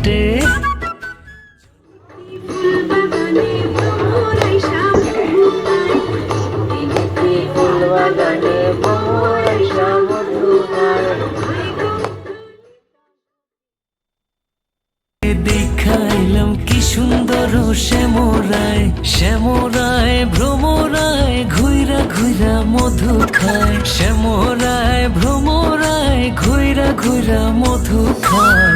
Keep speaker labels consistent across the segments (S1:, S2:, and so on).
S1: ঘাটে দেখাইলাম কি সুন্দর শ্যামরায় শ্যামরায় ভ্রমরায় ঘুইরা ঘুইরা মধু খায় শ্যামরায় ভ্রমরায় ঘুইরা ঘুইরা মধু খায়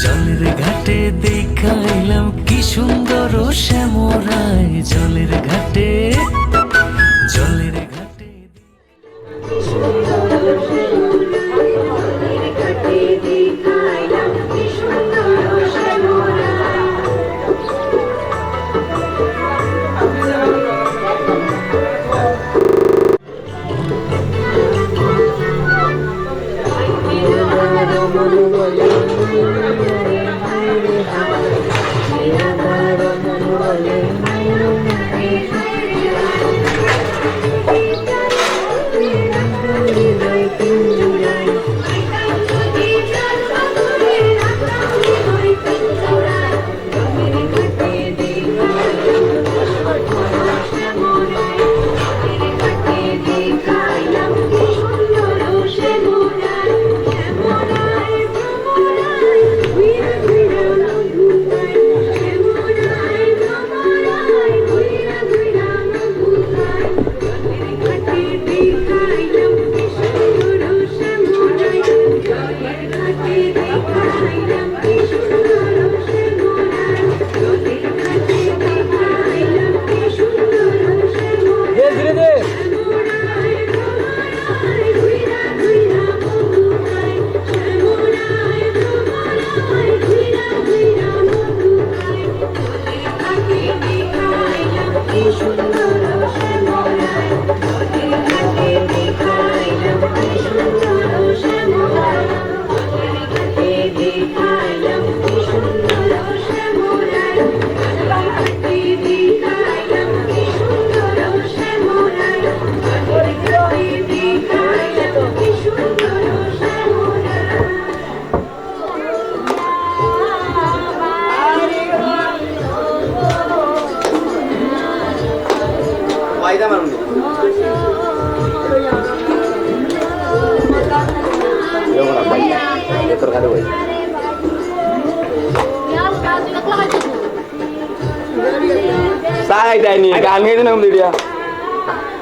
S1: জলের ঘাটে দেখাইলাম কি সুন্দর শ্যামরায় জলের ঘাটে
S2: Sai đây nè, gan nghe thế nào đi à?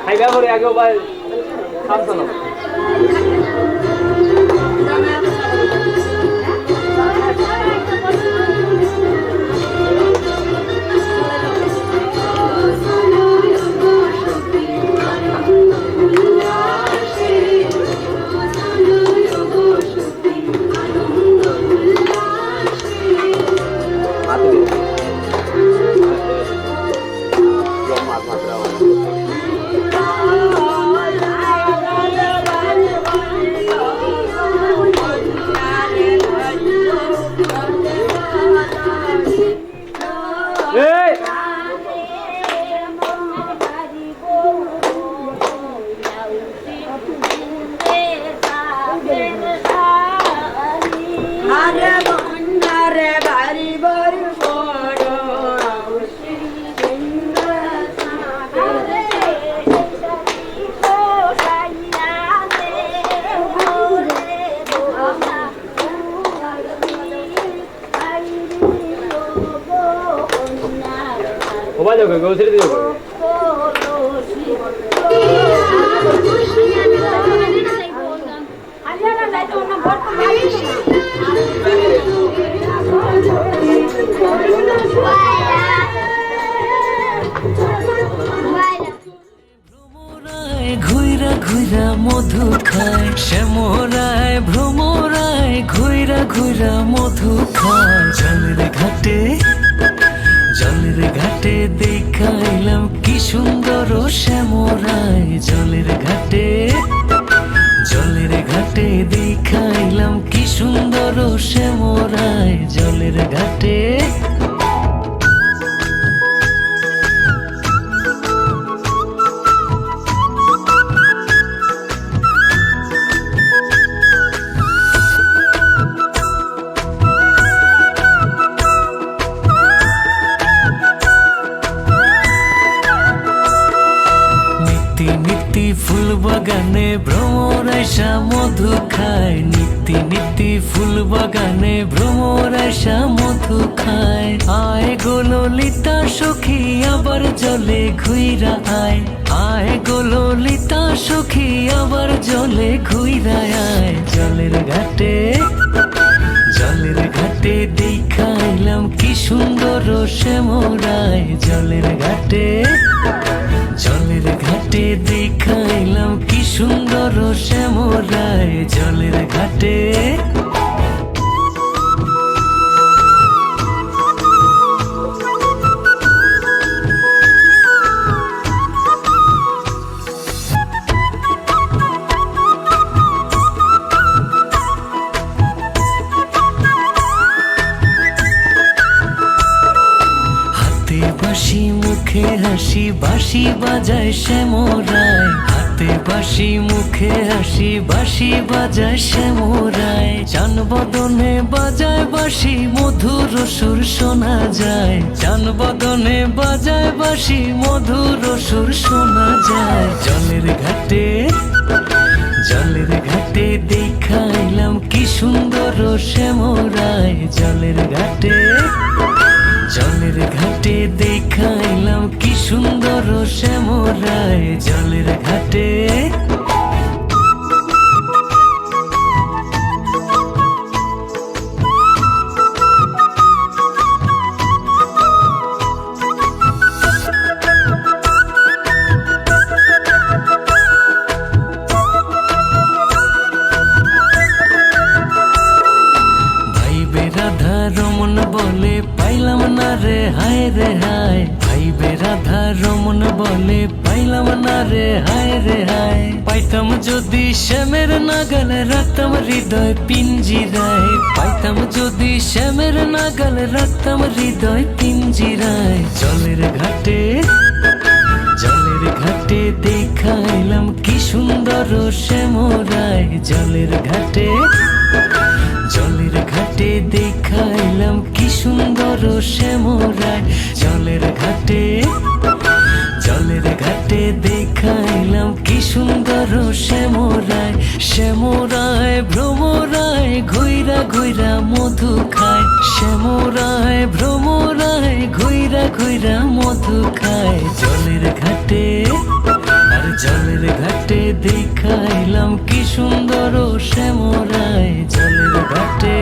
S2: Hay cái hồi cái bay, tham sao nào? Coba jago, gak usah itu.
S1: ঘুইরা ঘুইরা মধু খায় শ্যামরায় ভ্রমরায় ঘুইরা ঘুইরা মধু খায় জলের ঘাটে দেখাইলাম কি সুন্দর শ্যামরায় জলের ঘাটে দেখাইলাম কি সুন্দর শ্যামরায় জলের ঘাটে আয়সা মধু খায়, নিত্যি নিত্যি ফুল বাগানে ভ্রমর আয়সা মধু খায়। আয় গো ললিতা সখী আবার জলে ঘুইরা আয়, আয় গো ললিতা সখী আবার জলে ঘুইরা আয়। জলের ঘাটে জলের ঘাটে দেখাইলাম কি সুন্দর শ্যামরায়, জলের ঘাটে জলের ঘাটে দেখাইলাম কি সুন্দর শ্যামরায়, জলের ঘাটে। বাঁশি মুখে হাসি বাঁশি বাজায় শ্যামরায়, হাতে বাঁশি মুখে হাসি বাঁশি বাজায় শ্যামরায়। চান বদনে বাজায় বাঁশি মধুর সুর শোনা যায়, চান বদনে বাজায় বাঁশি মধুর সুর শোনা যায়। জলের ঘাটে জলের ঘাটে দেখাইলাম কি সুন্দর শ্যামরায়, জলের ঘাটে জলের ঘাটে দেখাইলাম কি সুন্দর শ্যামরায়, জলের ঘাটে। রাধা রমন বলে পাইলাম না রে হায় রে হায়, ভাইবে রাধা রমন বলে পাইলাম না রে হায় রে হায়। পাইতাম যদি শ্যামের নাগাল রাখতাম হৃদয় পিঞ্জিরায়, পাইতাম যদি শ্যামের নাগাল রাখতাম হৃদয় পিঞ্জিরায়। জলের ঘাটে জলের ঘাটে দেখাইলাম কি সুন্দর শ্যামরায়, জলের ঘাটে জলের ঘাটে দেখাইলাম কি সুন্দর শ্যামরায়, জলের ঘাটে জলের ঘাটে দেখাইলাম কি সুন্দর শ্যামরায়। শ্যামরায় ভ্রমরায় ঘুইরা ঘুইরা মধু খায়, শ্যামরায় ভ্রমরায় ঘুইরা ঘুইরা মধু খায়। জলের ঘাটে আর জলের ঘাটে দেখাইলাম কি সুন্দর শ্যামরায়, জলের ঘাটে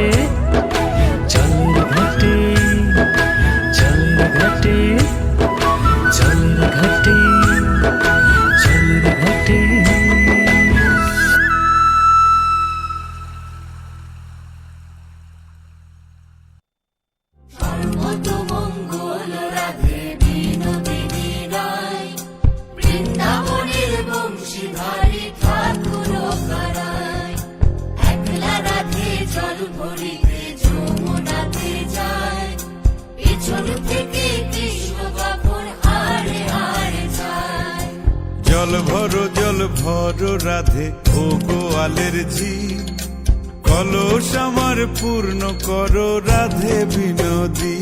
S1: জলের ঘাটে জলের ঘাটে জলের ঘাটে জলের ঘাটে।
S3: সর্বতমঙ্গল রাধে বিনোদিনী রায়, বৃন্দাবনের বংশীধারী ঠাকুর কারায়। একলা রাধে জল ভরিতে যমুনাতে যায়, পিছন থেকে কৃষ্ণ কখন হারে হারে যায়।
S4: জল ভরো রাধে ও গোয়ালের ঝি, কলস আমার পূর্ণ করো রাধে বিনোদী।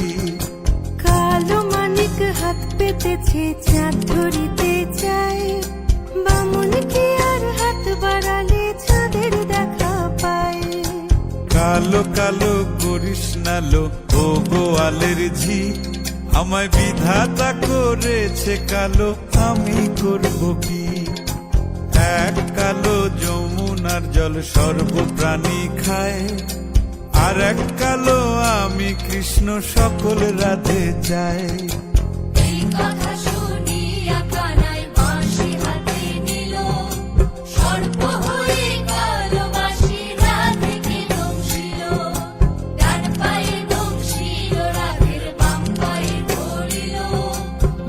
S5: কালো মানিক হাত পেতেছে চাঁদ ধরিতে চায়, বামুন কি আর হাত বাড়ালে চাঁদের দেখা পায়।
S4: কালো কালো করিস নালো ও গোয়ালের ঝি, আমায় বিধাতা করেছে কালো আমি করব কি। এক কালো যমুনার জল সর্বপ্রাণী খায়, আর এক কালো আমি কৃষ্ণ সকল রাধে চাই।
S3: এই কথা শুনিয়া কানাই বাঁশি হাতে নিল, সর্প হয়ে কালো বাঁশি রাধেকে দংশিল। ডান পায়ে দংশিল রাধের বাম পায়ে ধরিল,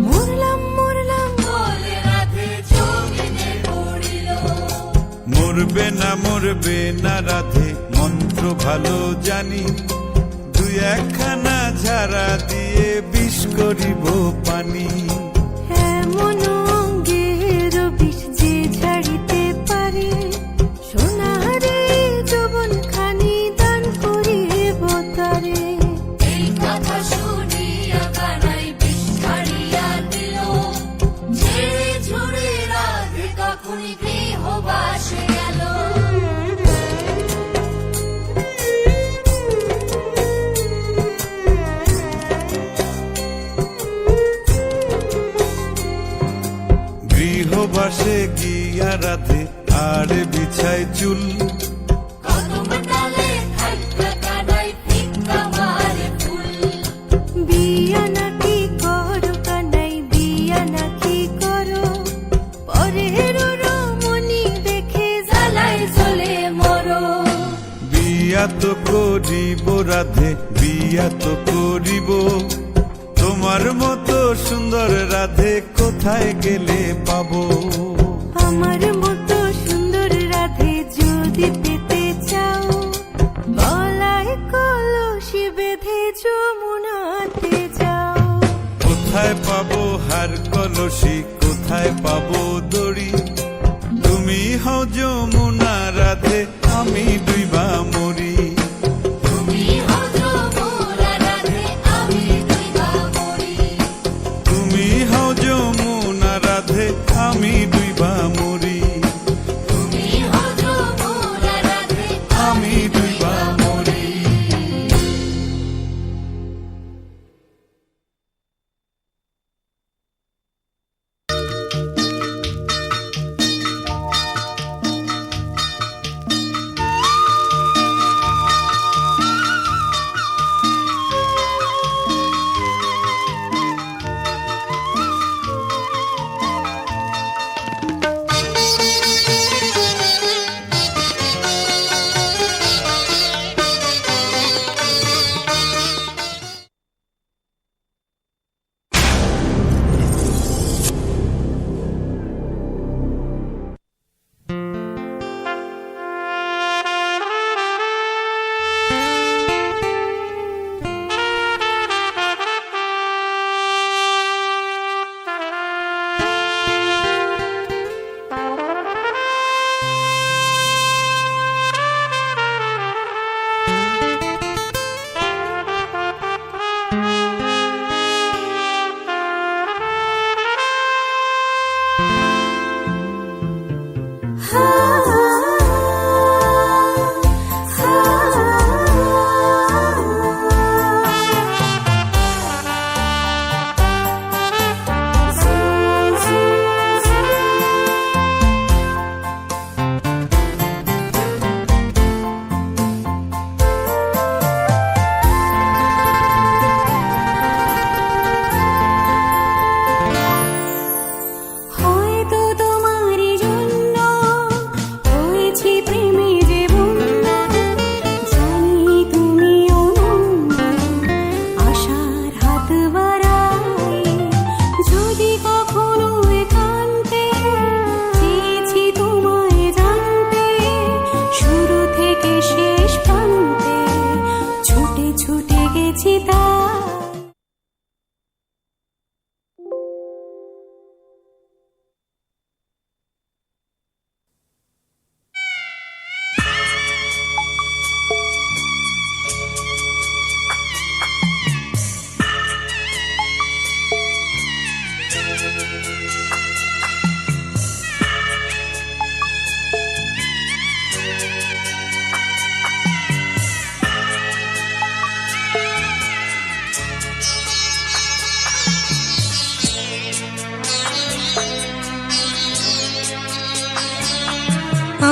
S5: মরলাম মরলাম
S3: বলে রাধে জমিনে পড়িল।
S4: মরবে না রাধে মন্ত্র ভালো জানি, দুই একখানা ঝাড়া দিয়ে বিষ করিব পানি।
S5: এমন অঙ্গের বিষ যে ছাড়িতে পারে, সোনারে যৌবন খানি দান করিব তারে।
S3: এই কথা শুনিয়া কানাই বিষ ছাড়িয়া দিল, ঝেড়ে ঝুড়ে রাধে কখন গৃহবাসে গেল।
S4: পাশে গিয়া রাধে আর বিছায় চুল।
S3: কদম ডালে থাইকা কানাই ফিক্কা মারে ফুল।
S5: বিয়া নাকি করো কানাই বিয়া নাকি করো, পরের রমণী দেখে
S3: জ্বালায় জ্বলে মরো।
S4: বিয়া তো করিব রাধে বিয়া তো করিব, তোমার মতো সুন্দর রাধে কোথায় গেলে পাবো।
S5: আমার মতো সুন্দর রাধে যদি পেতে চাও, গলায় কলসি বেঁধে যমুনাতে যাও।
S4: কোথায় পাবো হার কলসি কোথায় পাবো দড়ি, তুমি হও যমুনা রাধে আমি ডুইবা মরি।
S3: তুমি হও যমুনা রাধে আমি ডুইবা মরি।
S4: তুমি হও যমুনা রাধে আমি ডুইবা মরি।
S3: তুমি হও যমুনা রাধে
S4: আমি ডুইবা মরি।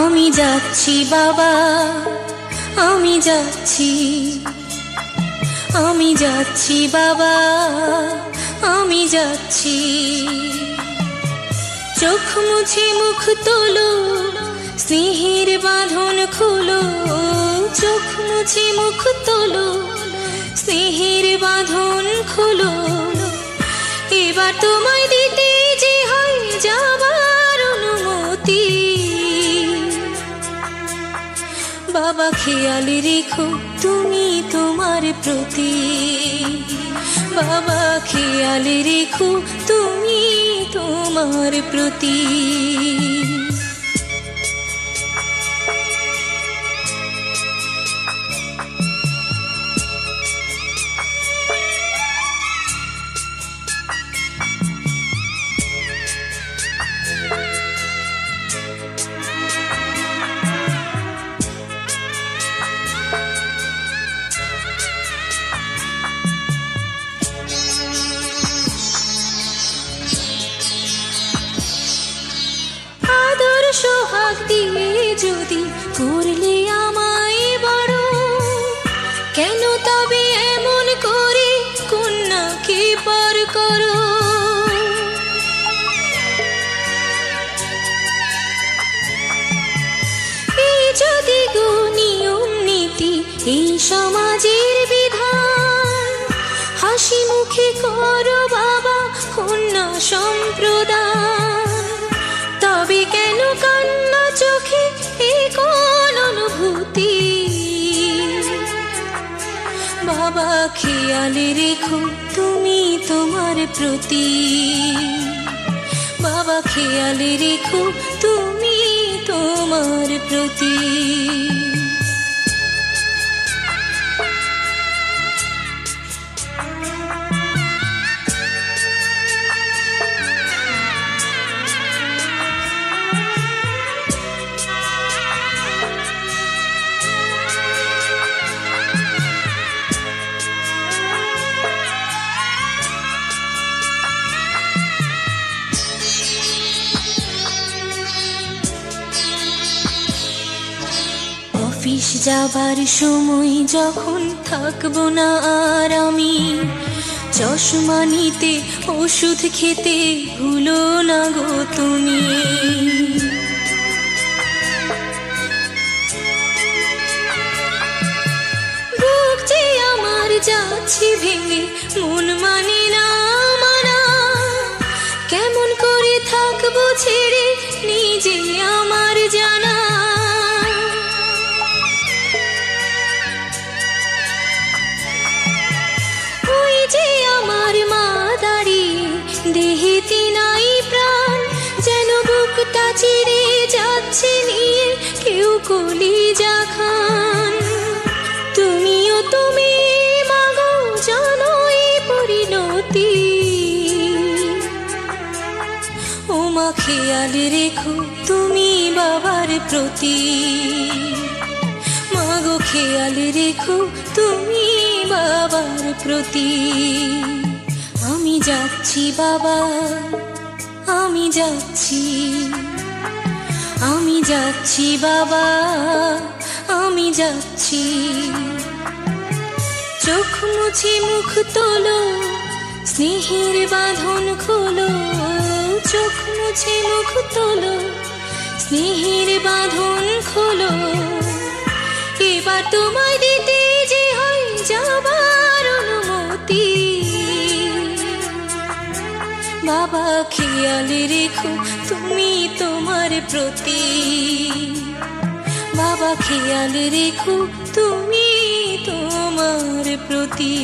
S6: আমি যাচ্ছি বাবা, আমি যাচ্ছি, আমি যাচ্ছি বাবা, আমি যাচ্ছি। চোখ মুছে মুখ তোলো, স্নেহের বাঁধন খুলো। চোখ মুছে মুখ তোলো, স্নেহের বাঁধন খুলো। এবার তোমায় দিতে যে হয় যাবার অনুমতি। বাবা খেয়াল রেখো তুমি তোমার প্রতি। বাবা খেয়াল রেখো তুমি তোমার প্রতি। যদি করলে আমায় বড়, কেন তবে এমন করে কন্যাকে পর করো? এই যদি গো নিয়ম নীতি, এই সমাজের বিধান, হাসি মুখে করো বাবা কন্যা সম্প্রদান, তবে কেন কান্না চোখে এই কোন অনুভূতি? বাবা খেয়াল রেখো তুমি তোমার প্রতি, বাবা খেয়াল রেখো তুমি তোমার প্রতি। অফিস যাবার সময় যখন থাকবো না আর আমি, চশমা নিতে ওষুধ খেতে ভুলো না গো তুমি। বুক যে আমার যাচ্ছে ভেঙে, মন মানে না মানা, কেমন করে থাকবো ছেড়ে নিজে আমার জানা। যে আমার মা দাঁড়িয়ে দেহেতে নাই প্রাণ, যেন বুকটা চিরে যাচ্ছে নিয়ে কেউ কলিজা খান। তুমিও তুমি মাগো জানো এই পরিণতি, ও মা খেয়াল রেখো তুমি বাবার প্রতি, মাগো খেয়াল রেখো তুমি বাবার প্রতি। আমি যাচ্ছি বাবা, আমি যাচ্ছি, আমি যাচ্ছি বাবা, আমি যাচ্ছি। চোখ মুছে মুখ তোলো, স্নেহের বাঁধন খোলো, চোখ মুছে মুখ তোলো, স্নেহের বাঁধন খোলো। এবার তোমায় দিতে যে হয় যাবার অনুমতি, বাবা খেয়াল রেখো তুমি তোমার প্রতি, বাবা খেয়াল রেখো তুমি তোমার প্রতি।